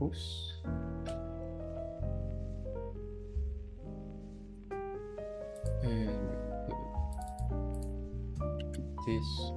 post. And this.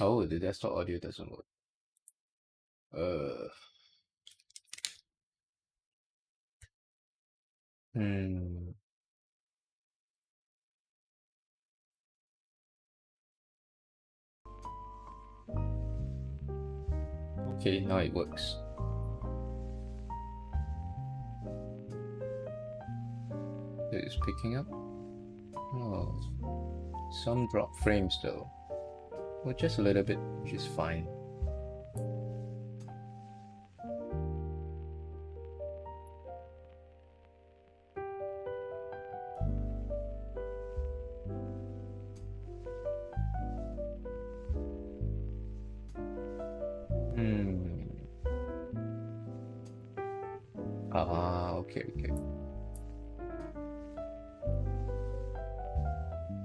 Oh, the desktop audio doesn't work. Okay, now it works. It's picking up. Oh, some drop frames though. Well, just a little bit, which is fine. Okay.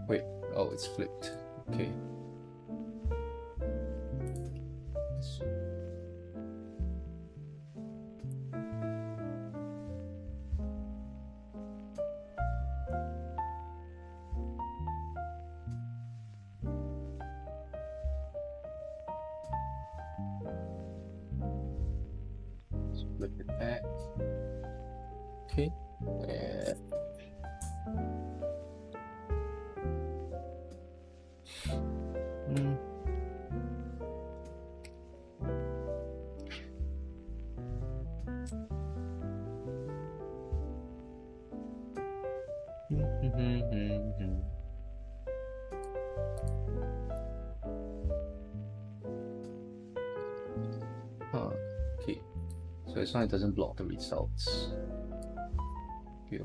Wait, oh, it's flipped. Okay. Flip it back. Okay. Okay. So as long as it doesn't block the results. Okay.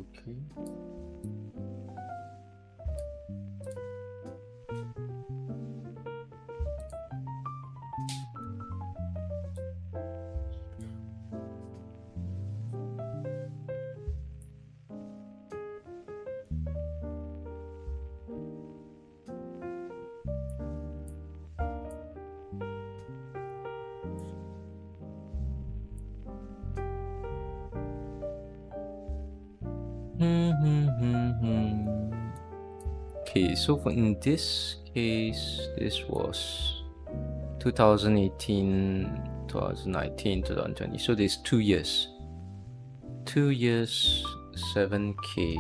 Okay, so for in this case, this was 2018, 2019, 2020. So there's 2 years. 2 years, 7K.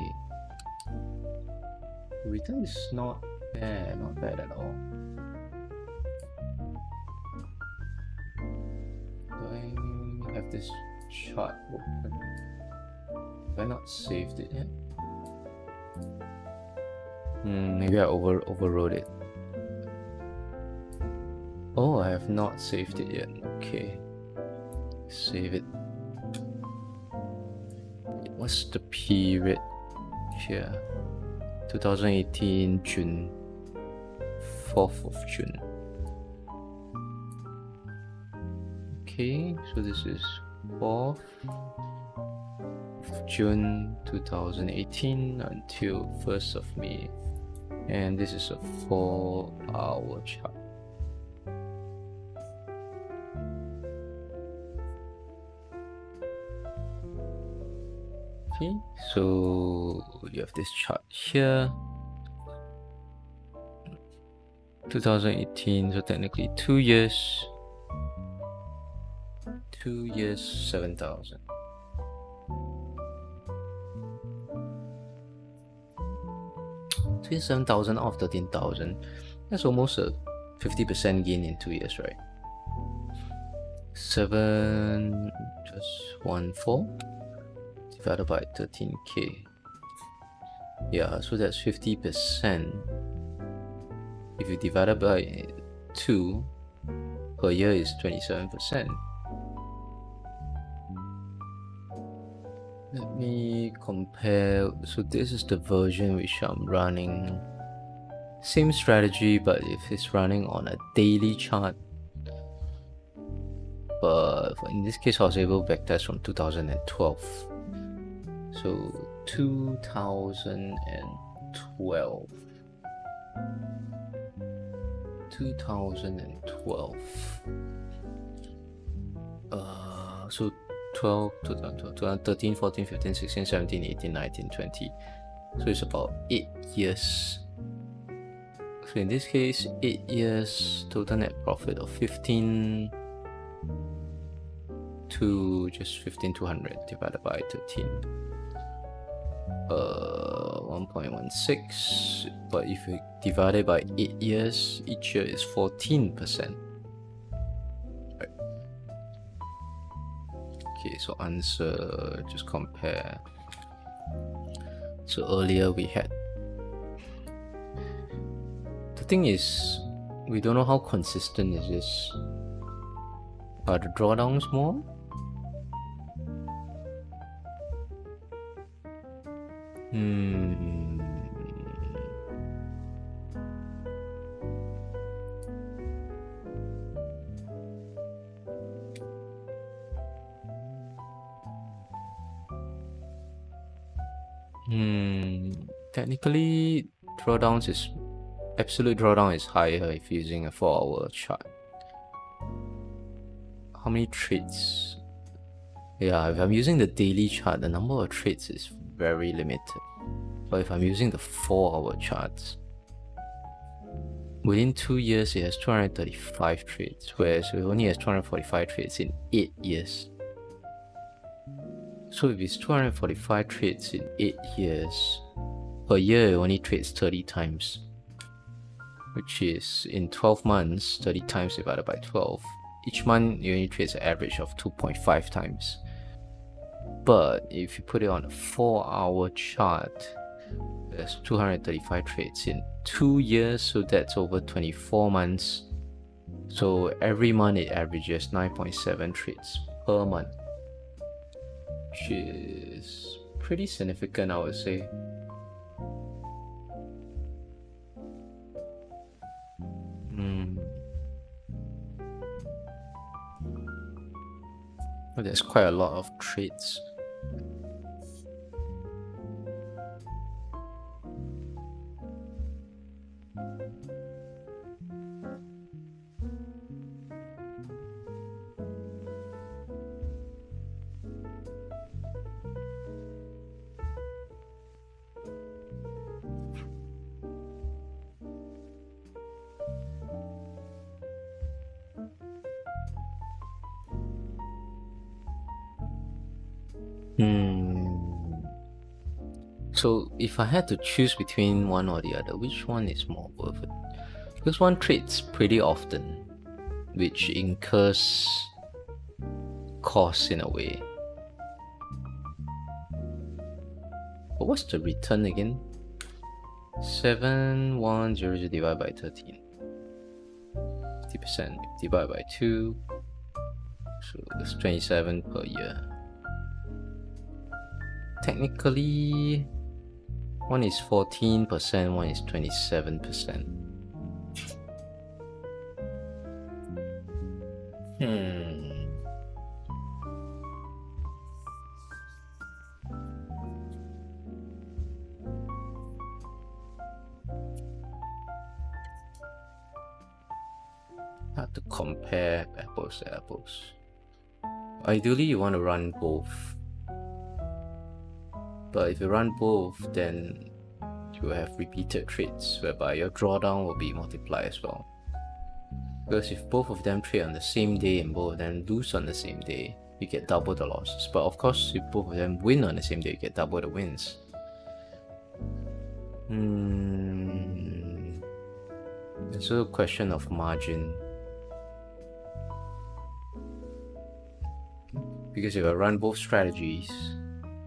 Return is not bad at all. Do I have this chart open? Have I not saved it yet? Maybe I overrode it. Oh, I have not saved it yet. Okay. Save it. What's the period here? 2018 June. 4th of June. Okay, so this is 4th of June 2018 until 1st of May And this is a 4-hour chart. Okay, so you have this chart here, 2018, so technically 2 years, 7,000. So 7,000 out of 13,000. That's almost a 50% gain in 2 years, right? 7 just 1.4 divided by 13k. Yeah, so that's 50%. If you divide it by 2 per year is 27%. Let me compare. So this is the version which I'm running. Same strategy, but if it's running on a daily chart. But in this case, I was able to backtest from 2012. So 2012. 2012. So 12, 2013, 14, 15, 16, 17, 18, 19, 20. So it's about 8 years. So in this case, 8 years, total net profit of 15 to just 15,200 divided by 13. 1.16, but if you divide it by 8 years, each year is 14%. Right. Okay, so answer, just compare. So earlier we had, the thing is, we don't know how consistent is this. Are the drawdowns more? Technically, absolute drawdown is higher if using a 4-hour chart. How many trades? Yeah, if I'm using the daily chart, the number of trades is very limited. But if I'm using the 4-hour charts, within 2 years it has 235 trades, whereas it only has 245 trades in 8 years. So if it's 245 trades in 8 years, per year it only trades 30 times, which is in 12 months, 30 times divided by 12. Each month it only trades an average of 2.5 times. But if you put it on a 4-hour chart, there's 235 trades in 2 years, so that's over 24 months. So every month it averages 9.7 trades per month, which is pretty significant, I would say. There's quite a lot of trades. So if I had to choose between one or the other, which one is more worth it? Because one trades pretty often, which incurs costs in a way. But what's the return again? 7,100 divided by 13. 50% divided by 2. So it's 27 per year. Technically, one is 14%, one is 27%. Have to compare apples to apples. Ideally, you want to run both. But if you run both, then you have repeated trades whereby your drawdown will be multiplied as well. Because if both of them trade on the same day and both of them lose on the same day, you get double the losses. But of course, if both of them win on the same day, you get double the wins. It's a question of margin. Because if I run both strategies,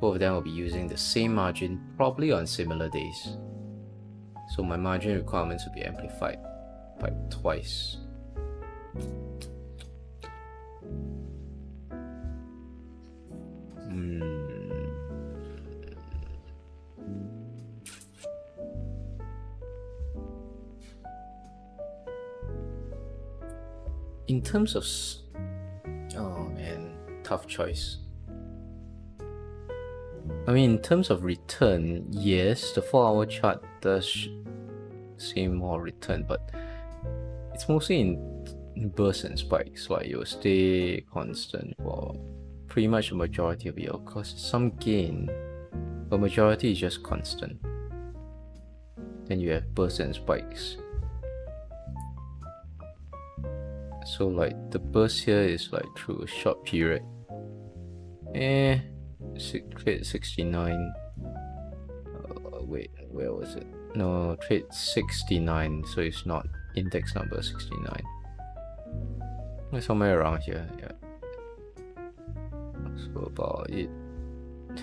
both of them will be using the same margin, probably on similar days. So my margin requirements will be amplified by twice. In terms of... oh man, tough choice. I mean, in terms of return, yes, the 4-hour chart does seem more return, but it's mostly in bursts and spikes, so it will stay constant for pretty much the majority of it. Of course, some gain, but majority is just constant. Then you have bursts and spikes. So like the burst here is like through a short period. Trade 69. Wait, where was it? No, trade 69, so it's not index number 69. It's somewhere around here, yeah. So about it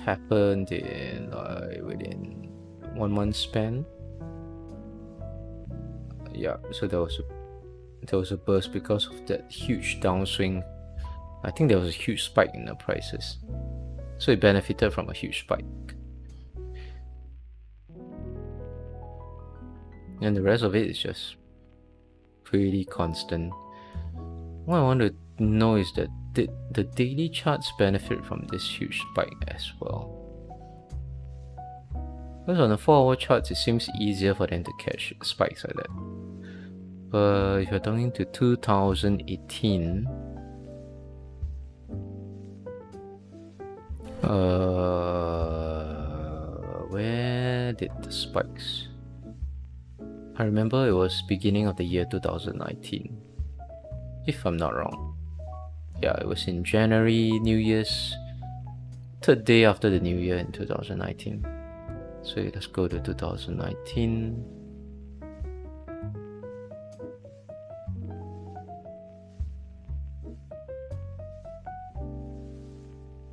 happened in like within 1 month span. Yeah, so there was a burst because of that huge downswing. I think there was a huge spike in the prices, so it benefited from a huge spike. And the rest of it is just pretty constant. What I want to know is that did the daily charts benefit from this huge spike as well? Because on the 4-hour charts, it seems easier for them to catch spikes like that. But if you're talking to 2018, where did the spikes? I remember it was beginning of the year 2019, if I'm not wrong. Yeah, it was in January, New Year's, 3rd day after the New Year in 2019. So let's go to 2019.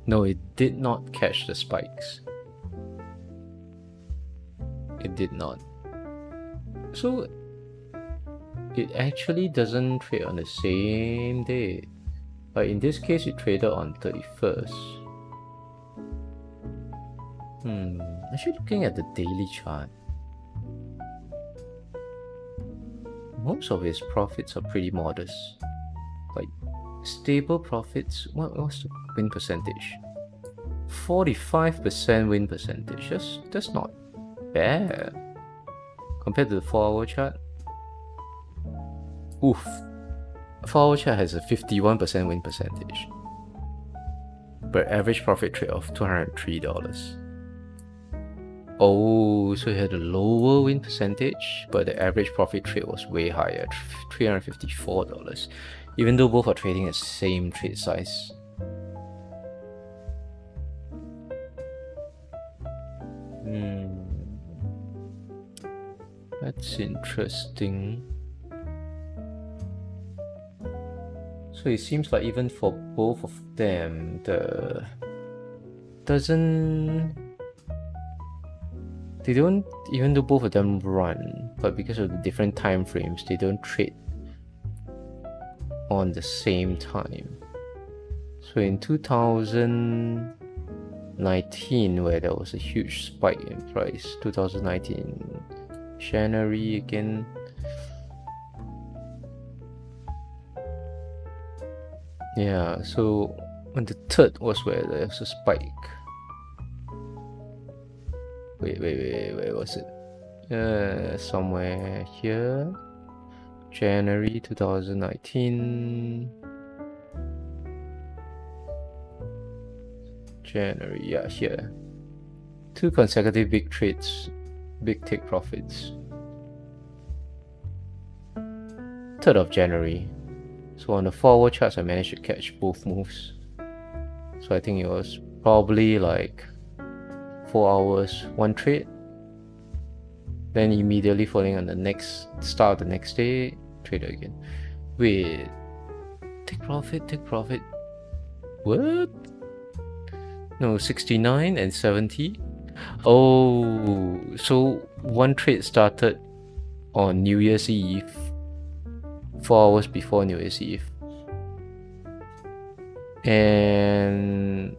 No, it did not catch the spikes. It did not. So it actually doesn't trade on the same day. But in this case, it traded on 31st. Actually looking at the daily chart, most of his profits are pretty modest. Like stable profits. What's the win percentage? 45% win percentage. That's not bad compared to the 4-hour chart. Oof. 4-hour chart has a 51% win percentage, but average profit trade of $203. Oh, so it had a lower win percentage, but the average profit trade was way higher, $354, even though both are trading at the same trade size. That's interesting. So it seems like even for both of them, even though both of them run, but because of the different time frames, they don't trade on the same time. So in 2019, where there was a huge spike in price, 2019 January again, yeah, so on the 3rd was where there was a spike. Wait, where was it? Somewhere here. January 2019. January, yeah, here. 2 consecutive big trades, big take profits. 3rd of January. So on the forward charts, I managed to catch both moves. So I think it was probably like 4 hours, 1 trade. Then immediately following on the next start of the next day, trade again. Wait, take profit. What? No, 69 and 70. Oh, so 1 trade started on New Year's Eve, 4 hours before New Year's Eve. And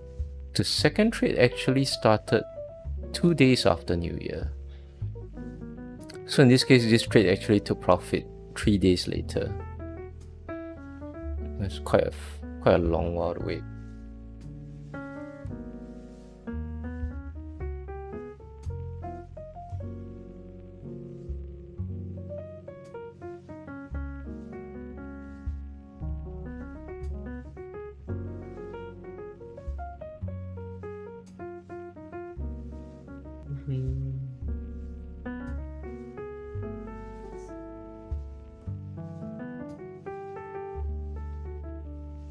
the second trade actually started 2 days after New Year. So in this case, this trade actually took profit 3 days later. It's quite a long while to wait.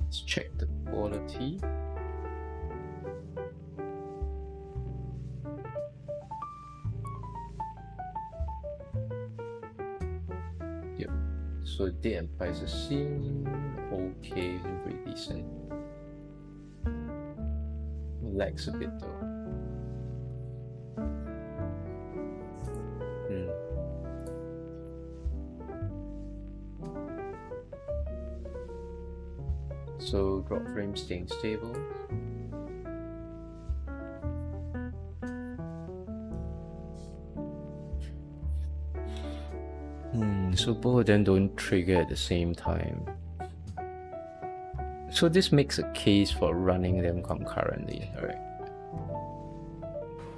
Let's check the quality. Yep. So date and price is seen. Okay, very decent. Lags a bit though. So drop frame staying stable. So both of them don't trigger at the same time. So this makes a case for running them concurrently, right?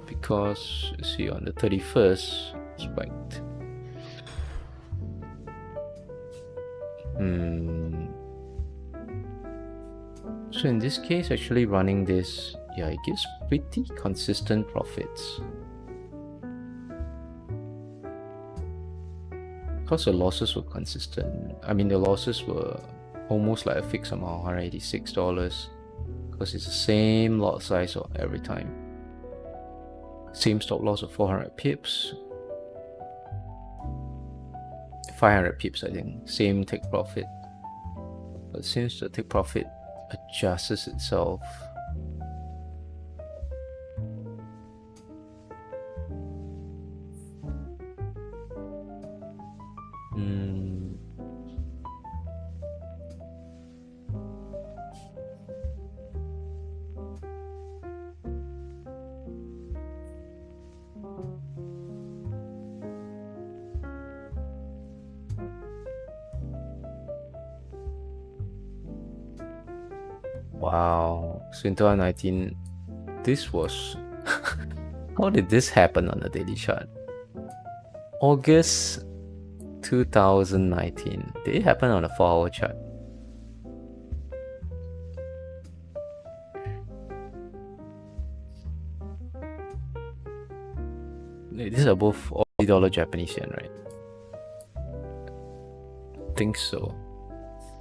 Because see on the 31st spiked. So in this case, actually running this, yeah, it gives pretty consistent profits. Because the losses were consistent. I mean, the losses were almost like a fixed amount, $186. Because it's the same lot size every time. Same stop loss of 400 pips. 500 pips, I think. Same take profit. But since the take profit adjusts itself, wow. So in 2019, this was how did this happen on the daily chart? August 2019. Did it happen on a 4-hour chart? These are both $Aussie Japanese yen, right? I think so.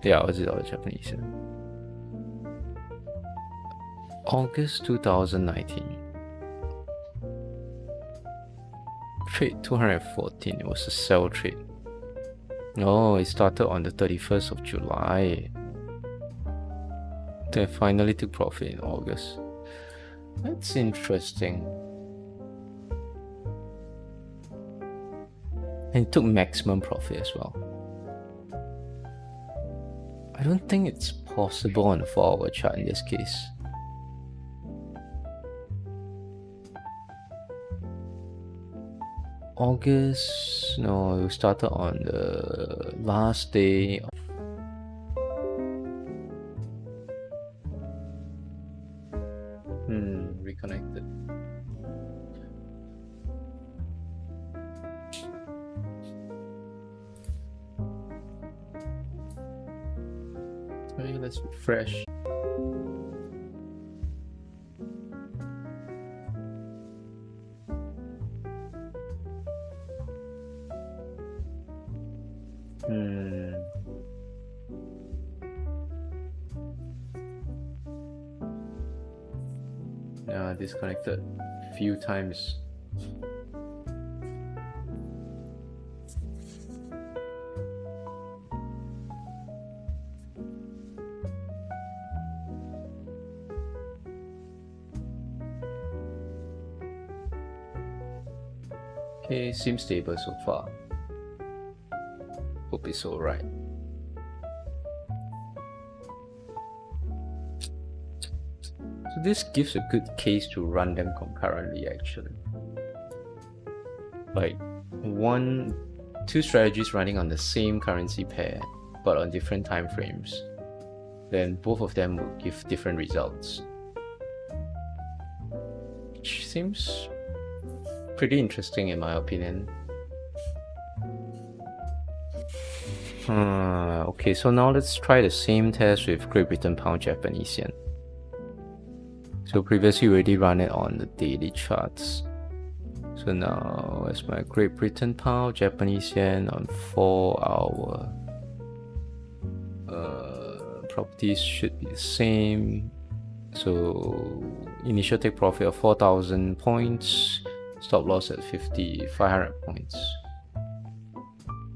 Yeah, $Aussie Japanese yen. August 2019. Trade 214. It was a sell trade. Oh, it started on the 31st of July. Then finally took profit in August. That's interesting. And it took maximum profit as well. I don't think it's possible on the 4-hour chart in this case. August, no, it started on the last day. Reconnected. let's refresh. Disconnected a few times. Okay, seems stable so far. Hope it's alright. So this gives a good case to run them concurrently actually. Like two strategies running on the same currency pair but on different time frames. Then both of them will give different results. Which seems pretty interesting in my opinion. Okay, so now let's try the same test with Great Britain Pound Japanese Yen. So previously we already run it on the daily charts. So now as my Great Britain Pound Japanese Yen on 4 hour. Properties should be the same. So initial take profit of 4,000 points. Stop loss at 500 points.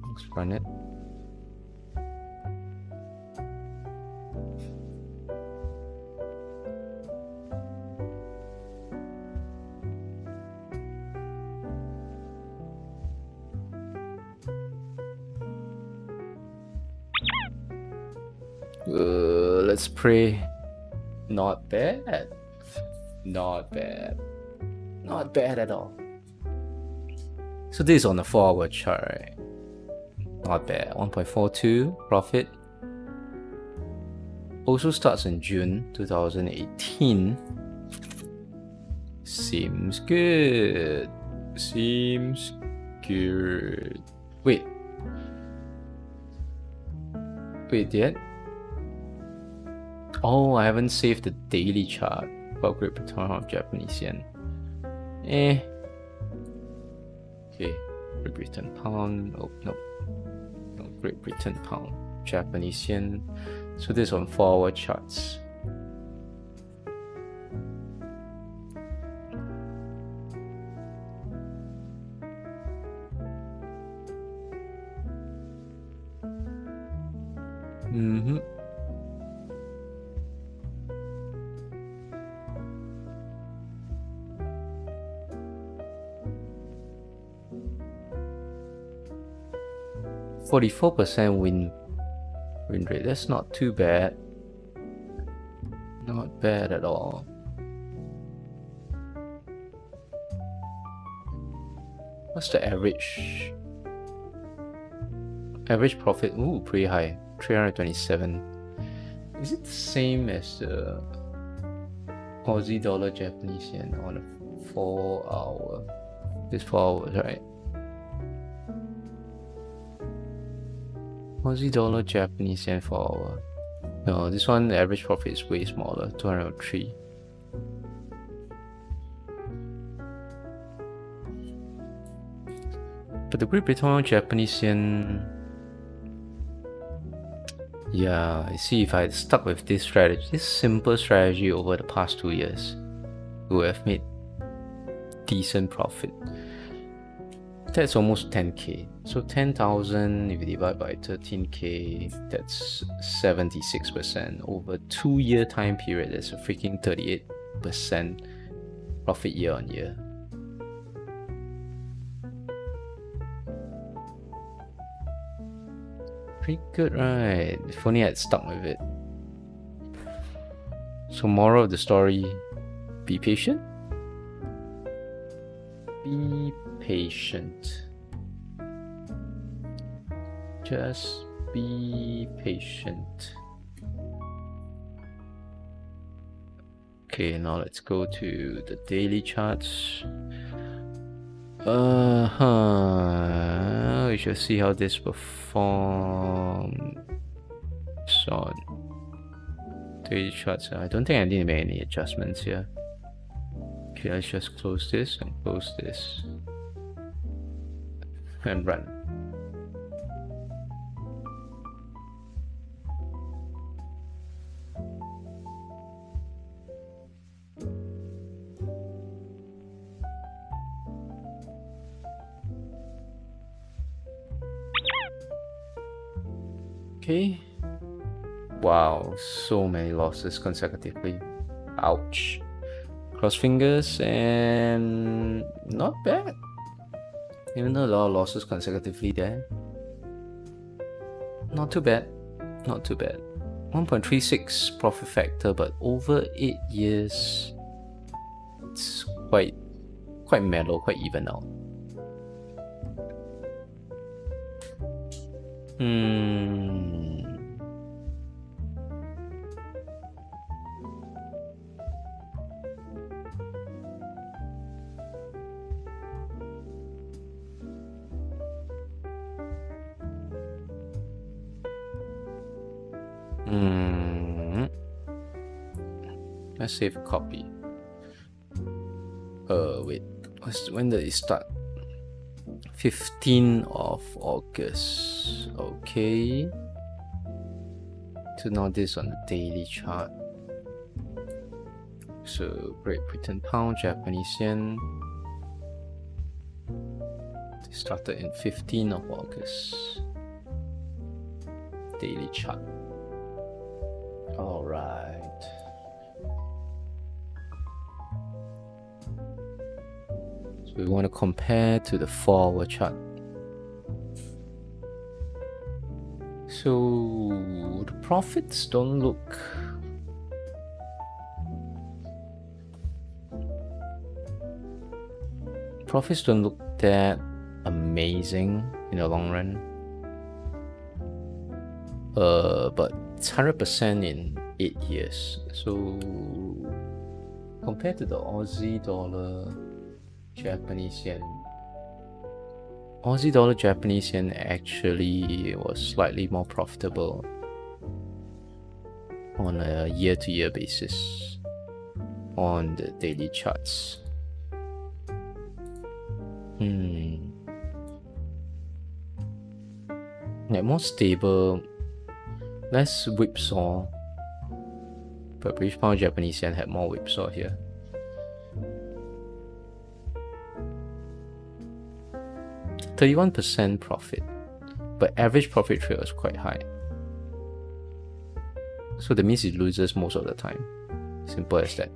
Let's run it. Let's pray. Not bad. Not bad. Not bad at all. So this is on the 4 hour chart, right? Not bad. 1.42 profit. Also starts in June 2018. Seems good. Seems good. Wait, yet? Oh, I haven't saved the daily chart for Great Britain of Japanese Yen. Okay, Great Britain Pound. Oh, no, Great Britain Pound Japanese Yen. So this is on 4 hour charts. Mm-hmm. %44 win rate. That's not too bad. Not bad at all. What's the average? Average profit? Ooh, pretty high. 327. Is it the same as the Aussie dollar Japanese yen on a 4 hour? This 4 hours, right? Aussie dollar Japanese yen 4 hour. No, this one the average profit is way smaller, 203. But the Great Britain Japanese yen, yeah, I see if I had stuck with this strategy, this simple strategy over the past 2 years, we would have made decent profit. That's almost 10k. So 10,000 if you divide by 13k, that's 76%. Over 2 year time period, that's a freaking 38% profit year on year. Pretty good, right? If only I had stuck with it. So moral of the story, be patient. Be patient. Just be patient. Okay, now let's go to the daily charts. We shall see how this performs on daily charts. I don't think I need to make any adjustments here. Okay, let's just close this and close this and run. Okay. Wow, so many losses consecutively. Ouch. Cross fingers, and not bad. Even though a lot of losses consecutively there. Not too bad. Not too bad. 1.36 profit factor, but over 8 years, it's quite mellow, quite even out. Let's save a copy. Wait, when did it start? 15th of August. Okay. So now this on the daily chart. So Great Britain pound, Japanese yen. They started in 15th of August. Daily chart. All right. So we want to compare to the 4-hour chart. So the profits don't look that amazing in the long run. But it's 100% in 8 years. So compared to the Aussie dollar, Japanese yen, Aussie dollar, Japanese yen actually was slightly more profitable on a year-to-year basis on the daily charts. Yeah, more stable, less whipsaw, but British pound, Japanese yen had more whipsaw here. %31% profit, but average profit rate was quite high. So that means it loses most of the time. Simple as that.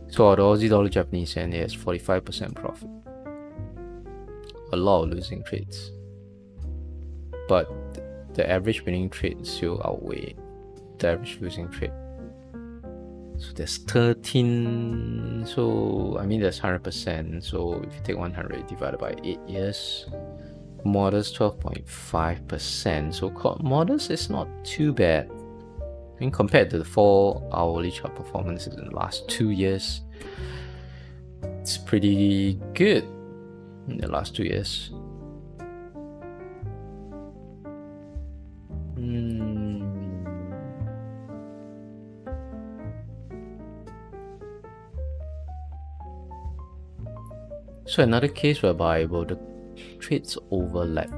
So the Aussie dollar, Japanese yen has 45% profit. A lot of losing trades, but the average winning trade still outweigh the average losing trade. So there's 13. So I mean there's 100%. So if you take 100 divided by 8 years, modest 12.5%. So modest is not too bad. I mean, compared to the 4-hourly chart performances in the last 2 years, it's pretty good in the last 2 years. So another case whereby the trades overlap.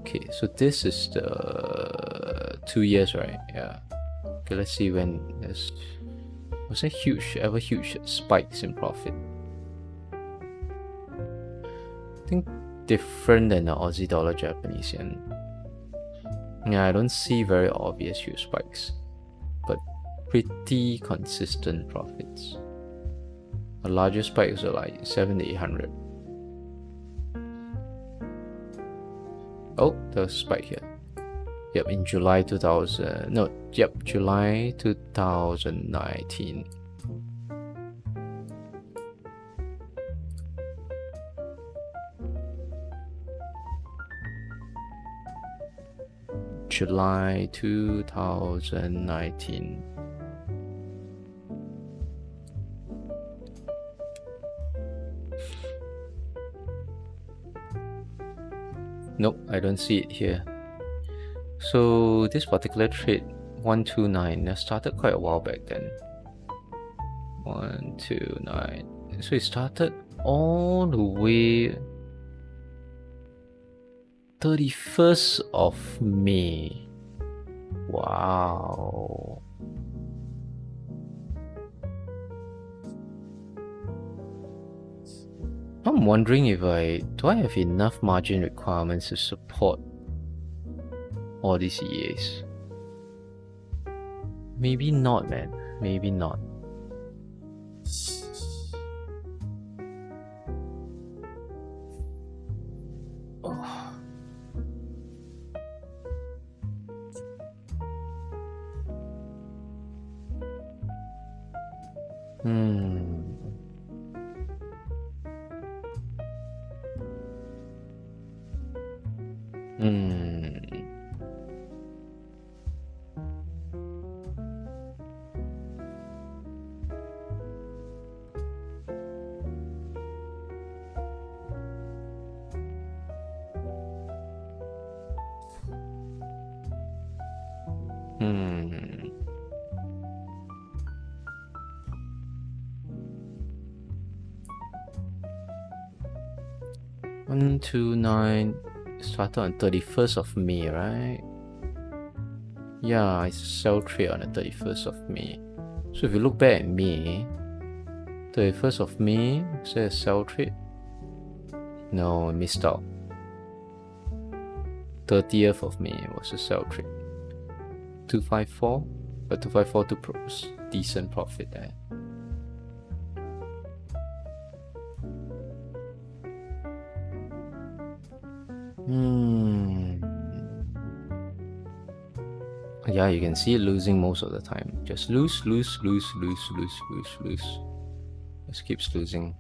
Okay, so this is the 2 years, right? Yeah. Okay, let's see when there's was there huge spikes in profit. I think different than the Aussie dollar, Japanese yen. Yeah, I don't see very obvious huge spikes, but pretty consistent profits. The largest spikes are like 700 to 800. Oh, there's a spike here. Yep, in July 2019. July 2019. Nope, I don't see it here. So this particular trade 129 started quite a while back then. 129. So it started all the way 31st of May. Wow. I'm wondering if do I have enough margin requirements to support all these EAs? Maybe not, man. Maybe not. Oh. One, 2, 9 started on 31st of May, right? Yeah, it's a sell trade on the 31st of May. So if you look back at May, 31st of May, is there a sell trade? No, I missed out. 30th of May was a sell trade. 254, but 254 to decent profit there. Yeah, you can see it losing most of the time. Just lose. Just keeps losing.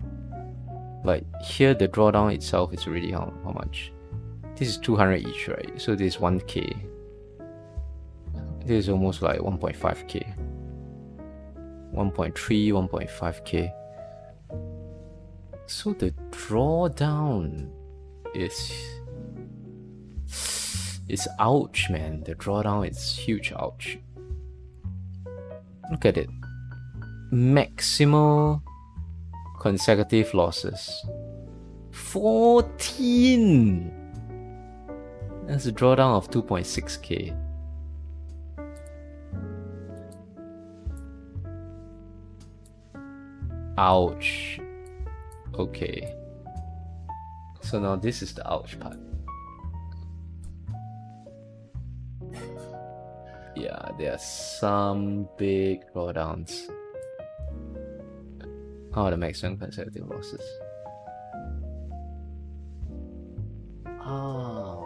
Like here, the drawdown itself is already how much? This is 200 each, right? So this is 1k. This is almost like 1.5k. 1.3, 1.5k. So the drawdown is ouch, man. The drawdown is huge, ouch. Look at it. Maximal consecutive losses. 14! That's a drawdown of 2.6k. Ouch. Okay. So now this is the ouch part. Yeah, there are some big drawdowns. How are the maximum consecutive losses? Ouch.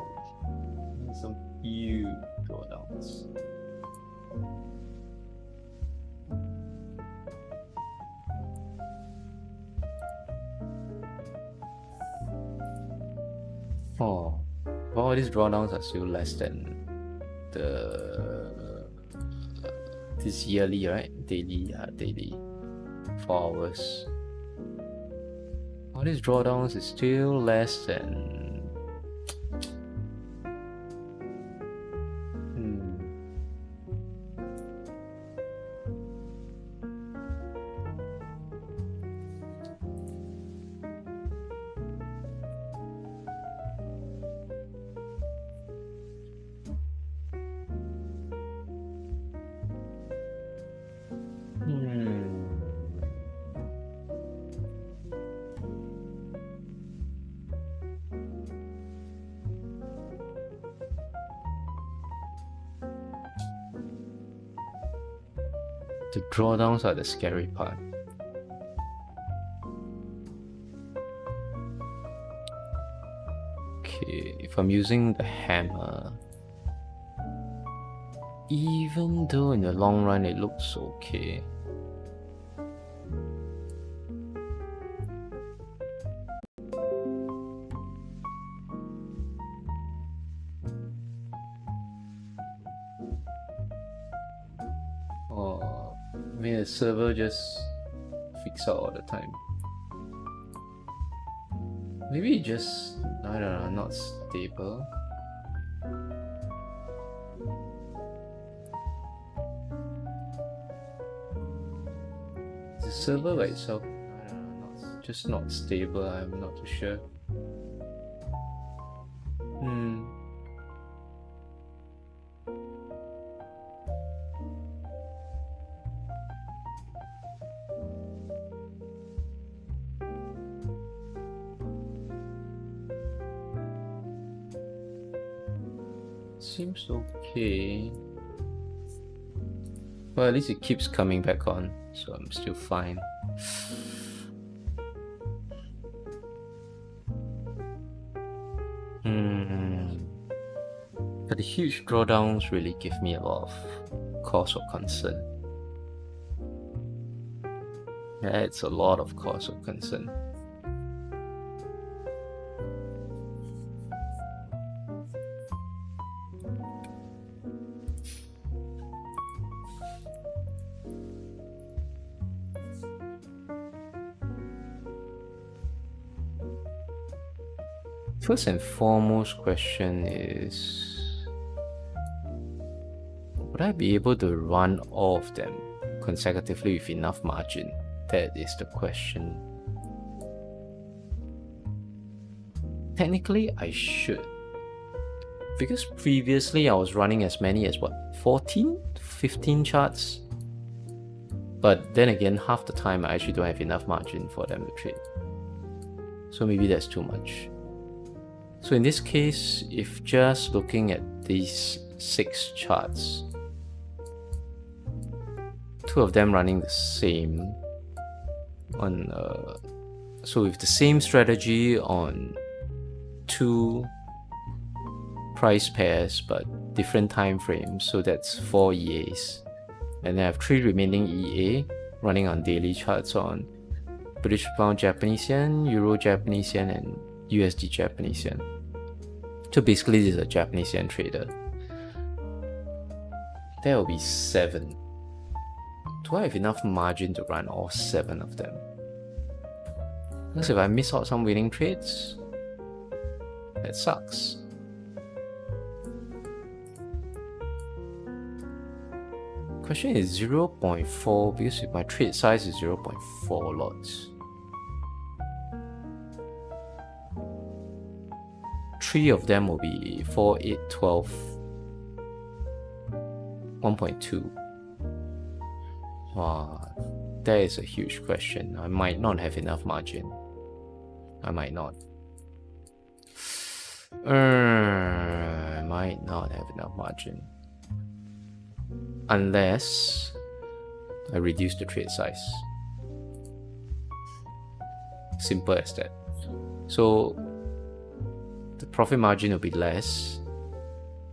Some huge drawdowns. Oh, but all these drawdowns are still less than this yearly, right? Daily, daily, 4 hours. All these drawdowns is still less than. The drawdowns are the scary part. Okay, if I'm using the hammer, even though in the long run it looks okay, I mean the server just freaks out all the time. Maybe it just, I don't know, not stable. the server by itself, I don't know, just not stable. I'm not too sure. Seems okay. Well, at least it keeps coming back on, so I'm still fine. But the huge drawdowns really give me a lot of cause of concern. Yeah, it's a lot of cause of concern. First and foremost question is, would I be able to run all of them consecutively with enough margin? That is the question. Technically, I should. Because previously I was running as many as 14? 15 charts? But then again, half the time I actually don't have enough margin for them to trade. So maybe that's too much. So in this case, if just looking at these 6 charts, 2 of them running the same on so with the same strategy on 2 price pairs but different time frames, so that's 4 EAs, and then I have 3 remaining EA running on daily charts on British Pound Japanese Yen, Euro Japanese Yen, and USD Japanese Yen. So basically this is a Japanese Yen trader. There will be 7. Do I have enough margin to run all 7 of them? Because if I miss out some winning trades, that sucks. Question is 0.4, because if my trade size is 0.4 lots, 3 of them will be 4, 8, 12, 1.2. Wow, that is a huge question. I might not have enough margin. I might not. I might not have enough margin. Unless I reduce the trade size. Simple as that. So the profit margin will be less,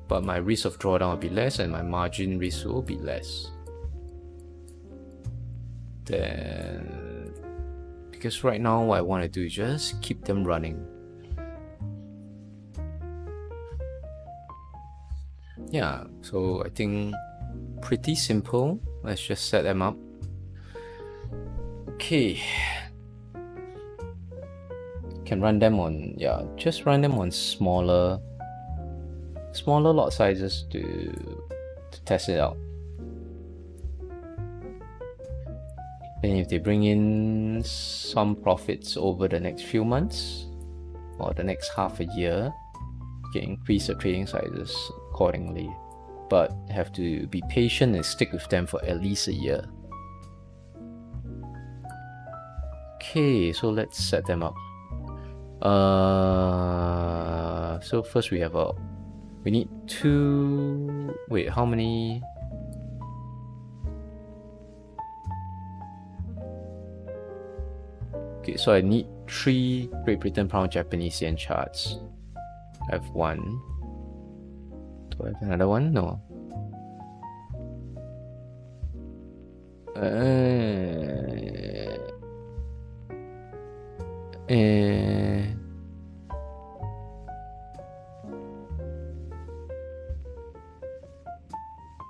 but my risk of drawdown will be less and my margin risk will be less. Then, because right now what I want to do is just keep them running. Yeah, so I think pretty simple. Let's just set them up. Okay. Can run them on, just run them on smaller lot sizes to test it out. And if they bring in some profits over the next few months or the next half a year, you can increase the trading sizes accordingly. But have to be patient and stick with them for at least a year. Okay, so let's set them up. So first we have we need 2. Wait, how many? Okay, so I need 3 Great Britain Pound Japanese Yen charts. I have 1. Do I have another one? No.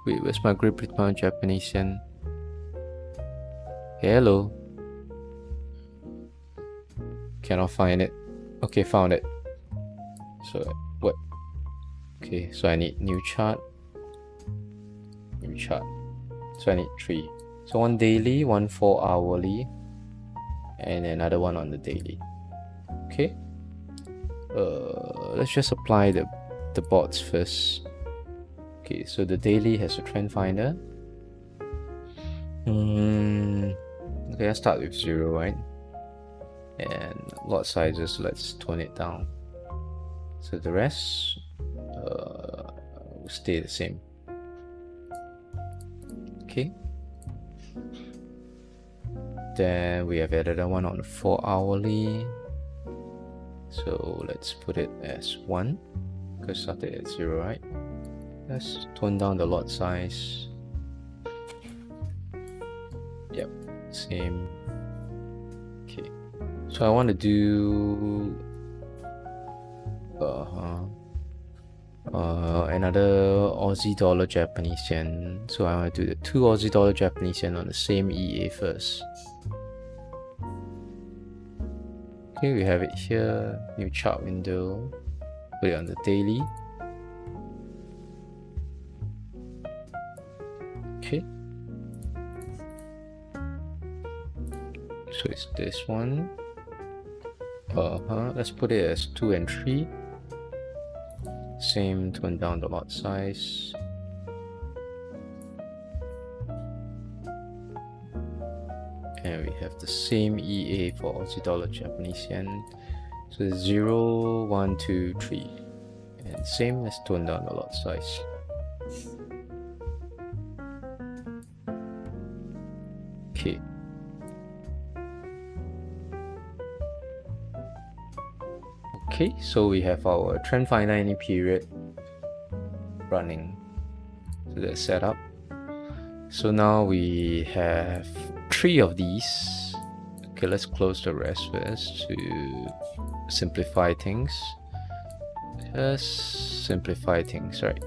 Wait, where's my Great Britain Pound Japanese Yen? Hello. Cannot find it. Okay, found it. So what? Okay, so I need new chart. New chart. So I need 3. So one daily, one 4 hourly, and another one on the daily. Okay. Let's just apply the bots first. Okay, so the daily has a trend finder. Okay, I'll start with 0, right? And lot sizes, let's tone it down. So the rest will stay the same. Okay. Then we have added one on 4 hourly. So let's put it as 1 because started at 0, right? Let's tone down the lot size. Yep, same. Okay, so I want to do another Aussie dollar Japanese yen. So I want to do the 2 Aussie dollar Japanese yen on the same EA first. Okay, we have it here, new chart window, put it on the daily. Okay, so it's this one. Let's put it as 2 and 3. Same, tone down the lot size. And we have the same EA for Aussie dollar Japanese yen. So it's 0, 1, 2, 3. And same, let's tone down the lot size. Okay. Okay, so we have our trend finder any period running. So that's set up. So now we have 3 of these. Okay, let's close the rest first to simplify things. Just simplify things, right?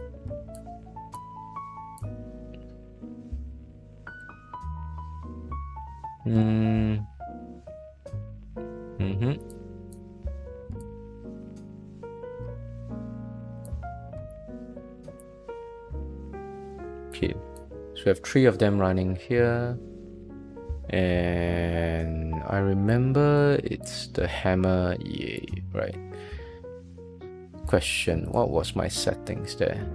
Okay, so we have 3 of them running here. And I remember it's the hammer EA, right? Question, what was my settings there?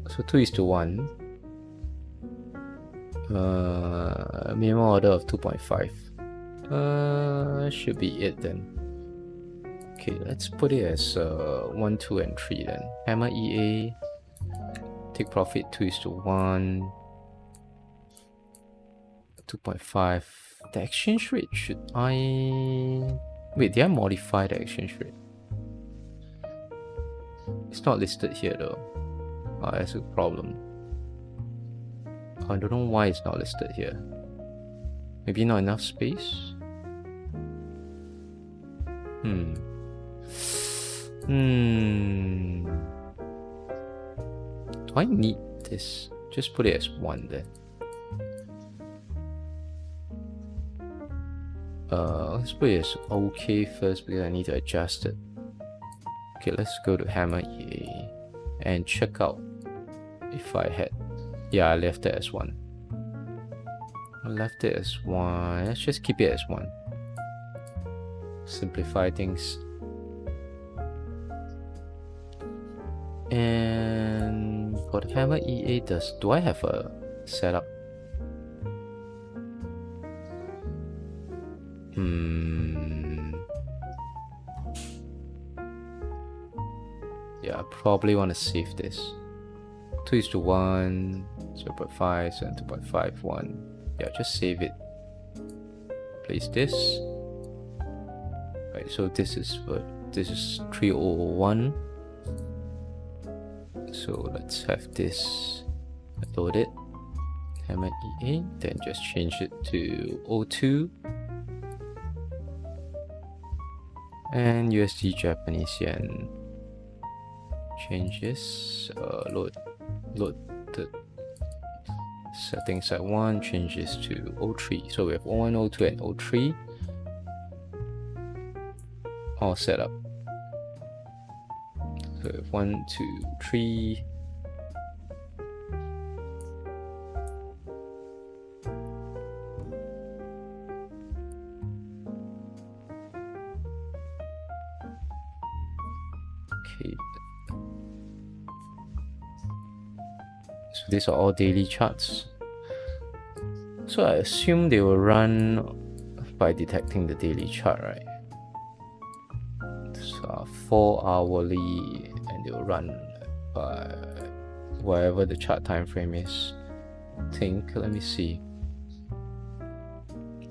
So 2:1. Minimum order of 2.5. Should be it then. Okay, let's put it as 1, 2, and 3 then. Hammer EA. Take profit 2:1. 2.5. The exchange rate, should I... Wait, did I modify the exchange rate? It's not listed here though. That's a problem. I don't know why it's not listed here. Maybe not enough space? Do I need this? Just put it as 1 then. Let's put it as OK first because I need to adjust it. Okay, let's go to hammer EA and check out if I had... Yeah, I left it as 1. I left it as 1. Let's just keep it as 1. Simplify things. And for the hammer EA, do I have a setup? Yeah, I probably want to save this. 2:1, 0.5, 2.5, 1. Yeah, just save it. Place this. Right, so this is 3:01. So let's have this loaded. Hammer EA, then just change it to 02. And USD Japanese yen. Changes. Load the settings at 1. Changes to 03. So we have 01, 02, and 03. All set up. So 1, 2, 3. Okay. So these are all daily charts. So I assume they will run by detecting the daily chart, right? So 4 hourly, and they will run by whatever the chart time frame is. Let me see.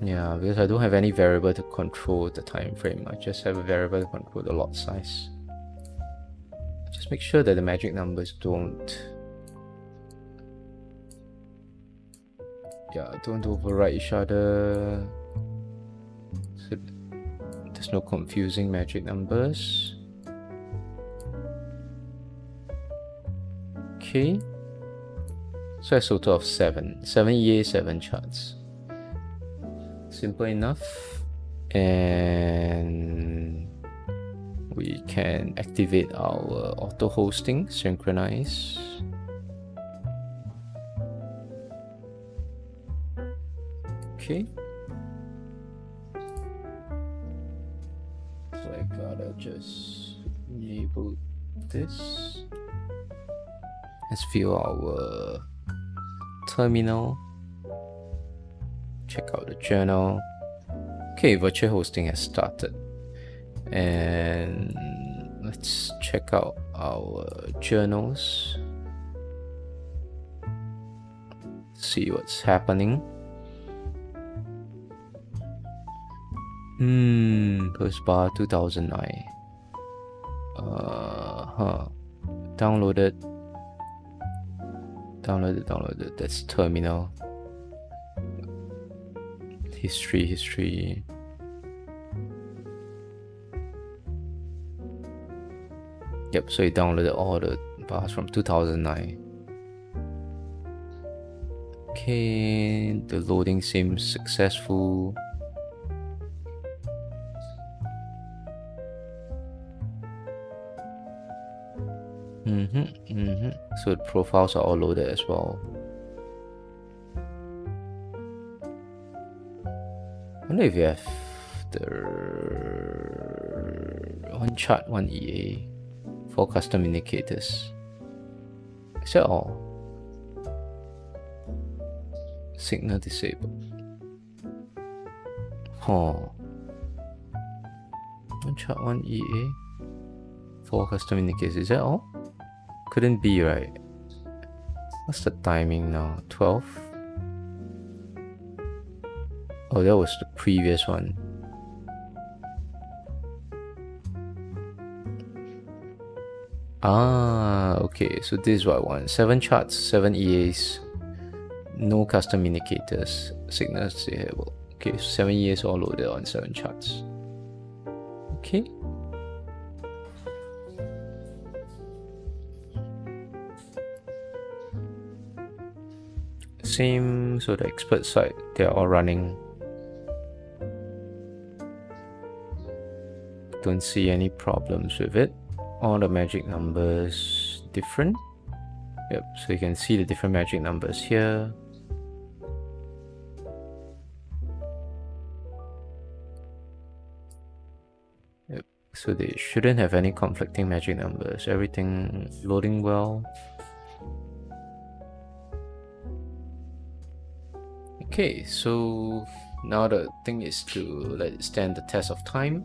Yeah, because I don't have any variable to control the time frame. I just have a variable to control the lot size. Just make sure that the magic numbers don't override each other. So there's no confusing magic numbers. Okay. So that's a total of 7 EA, 7 charts. Simple enough. And we can activate our auto hosting, synchronize. Okay. So I gotta just enable this. Let's view our terminal. Check out the journal. Okay, virtual hosting has started. And let's check out our journals. See what's happening. First bar 2009. Downloaded. That's terminal. History. Yep, so it downloaded all the bars from 2009. Okay, the loading seems successful. So the profiles are all loaded as well. I wonder if you have the one chart, one EA, 4 custom indicators. Is that all? Signal disabled. One chart, one EA, 4 custom indicators. Is that all? Couldn't be, right? What's the timing now? 12? Oh, that was the previous one. Okay, so this is what I want. 7 charts, 7 EAs, no custom indicators, signals disabled. Okay, so 7 EAs all loaded on 7 charts. Okay. Same, so the expert side, they're all running. Don't see any problems with it. All the magic numbers different. Yep, so you can see the different magic numbers here. Yep, so they shouldn't have any conflicting magic numbers. Everything loading well. Okay, so now the thing is to let it stand the test of time.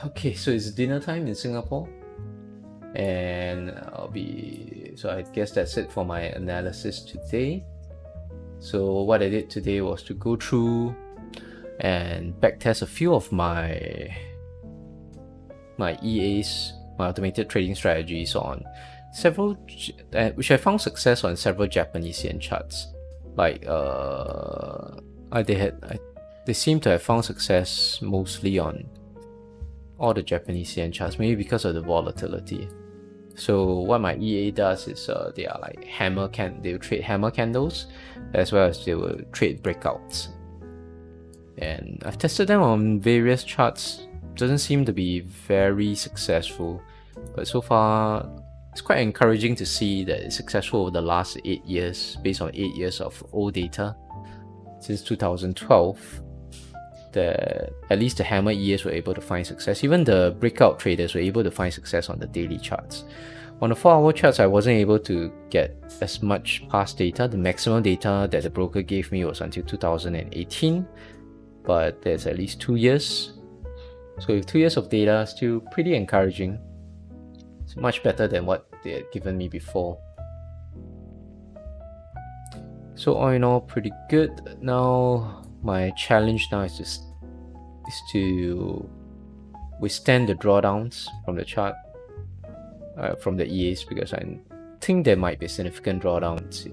Okay, so it's dinner time in Singapore, and so I guess that's it for my analysis today. So what I did today was to go through and backtest a few of my EAs, my automated trading strategies on several, which I found success on several Japanese yen charts. Like they seem to have found success mostly on all the Japanese yen charts, maybe because of the volatility. So what my EA does is they are like they will trade hammer candles, as well as they will trade breakouts. And I've tested them on various charts doesn't seem to be very successful, but so far it's quite encouraging to see that it's successful over the last 8 years, based on 8 years of old data since 2012. That at least the hammer EAs were able to find success. Even the breakout traders were able to find success on the daily charts. On the 4-hour charts, I wasn't able to get as much past data. The maximum data that the broker gave me was until 2018, but there's at least 2 years. So with 2 years of data, still pretty encouraging. It's much better than what they had given me before. So all in all, pretty good. Now my challenge now is to withstand the drawdowns from the chart, from the EAs, because I think there might be significant drawdowns,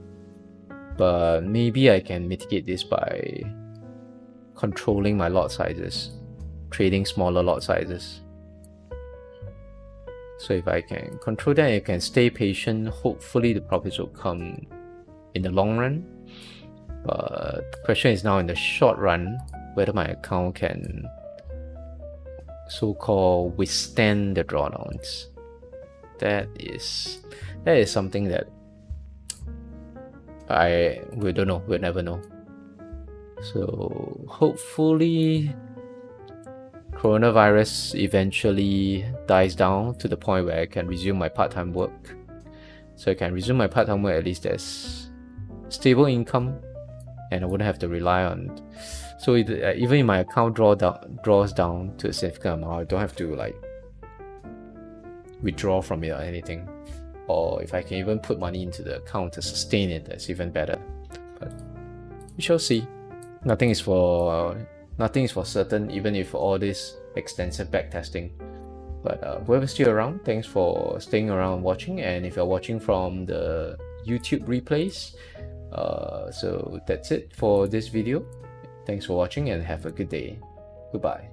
but maybe I can mitigate this by controlling my lot sizes, trading smaller lot sizes. So if I can control that, I can stay patient. Hopefully the profits will come in the long run. But the question is now in the short run, whether my account can so-called withstand the drawdowns. That is something that we don't know. We'll never know. So hopefully coronavirus eventually dies down to the point where I can resume my part-time work. So I can resume my part-time work, at least there's stable income, and I wouldn't have to rely on. So even if my account draws down to a significant amount, I don't have to like withdraw from it or anything. Or if I can even put money into the account to sustain it, that's even better. But we shall see. Nothing is for certain, even if all this extensive backtesting. But whoever's still around, thanks for staying around and watching. And if you're watching from the YouTube replays, so that's it for this video. Thanks for watching and have a good day. Goodbye.